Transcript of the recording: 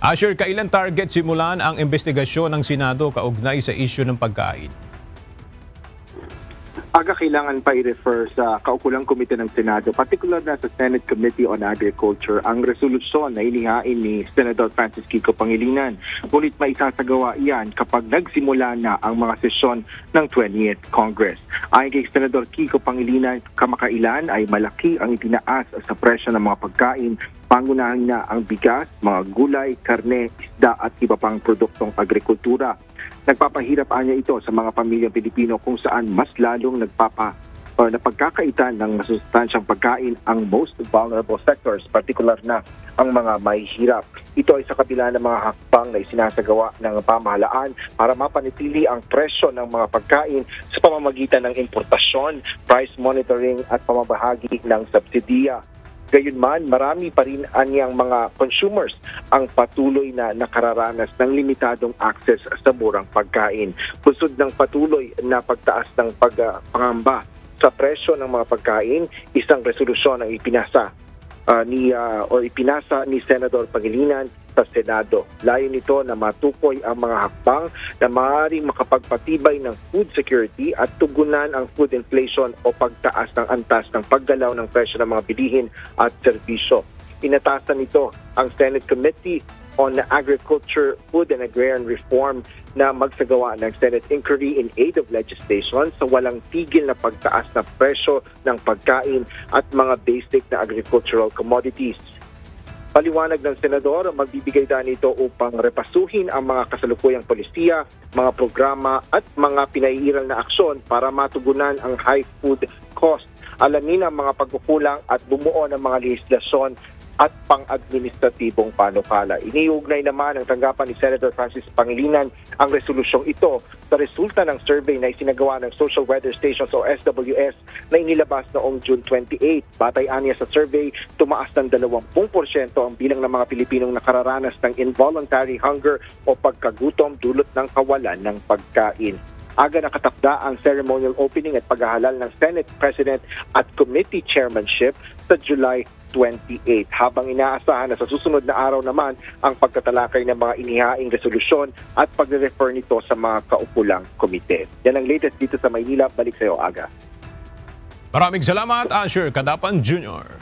Asher, kailan target simulan ang investigasyon ng Senado kaugnay sa isyu ng pagkain? Aga kailangan pa i-refer sa kaukulang komite ng Senado, particular na sa Senate Committee on Agriculture, ang resolusyon na inihain ni Senator Francis Kiko Pangilinan. Ngunit maisasagawa iyan kapag nagsimula na ang mga sesyon ng 20th Congress. Ayon kay Senator Kiko Pangilinan, kamakailan ay malaki ang itinaas sa presyo ng mga pagkain, pangunahin na ang bigas, mga gulay, karne, isda at iba pang produktong agrikultura. Nagpapahirap niya ito sa mga pamilyang Pilipino kung saan mas lalong napagkakaitan ng masustansyang pagkain ang most vulnerable sectors, particular na ang mga mahihirap. Ito ay sa kabila ng mga hakbang na isinasagawa ng pamahalaan para mapanatili ang presyo ng mga pagkain sa pamamagitan ng importasyon, price monitoring at pamamahagi ng subsidiya. Gayunman, marami pa rin anyang mga consumers ang patuloy na nakararanas ng limitadong access sa murang pagkain. Pusod ng patuloy na pagtaas ng pangamba sa presyo ng mga pagkain, isang resolusyon ang ipinasa ni Senador Pangilinan sa Senado. Layo nito na matukoy ang mga hakbang na maaaring makapagpatibay ng food security at tugunan ang food inflation o pagtaas ng antas ng paggalaw ng presyo ng mga bilihin at serbisyo. Inatasan nito ang Senate Committee on Agriculture, Food and Agrarian Reform na magsagawa ng Senate inquiry in aid of legislation sa walang tigil na pagtaas na presyo ng pagkain at mga basic na agricultural commodities. Paliwanag ng Senador, magbibigay daan ito upang repasuhin ang mga kasalukuyang polisiya, mga programa at mga pinaiiral na aksyon para matugunan ang high food cost, alamin ang mga pagkukulang at bumuo ng mga legislasyon at pang-administratibong panukala. Iniugnay naman ang tanggapan ni Senator Francis Pangilinan ang resolusyong ito sa resulta ng survey na isinagawa ng Social Weather Stations o SWS na inilabas noong June 28. Batay aniya sa survey, tumaas ng 20% ang bilang ng mga Pilipinong nakararanas ng involuntary hunger o pagkagutom dulot ng kawalan ng pagkain. Aga nakatakda ang ceremonial opening at paghahalal ng Senate President at Committee Chairmanship sa July 28. Habang inaasahan na sa susunod na araw naman ang pagtatalakay ng mga inihaing resolusyon at pagre-refer nito sa mga kaukulang komite. Yan ang latest dito sa Maynila. Balik sa iyo, Aga. Maraming salamat, Asher Cadapan Jr.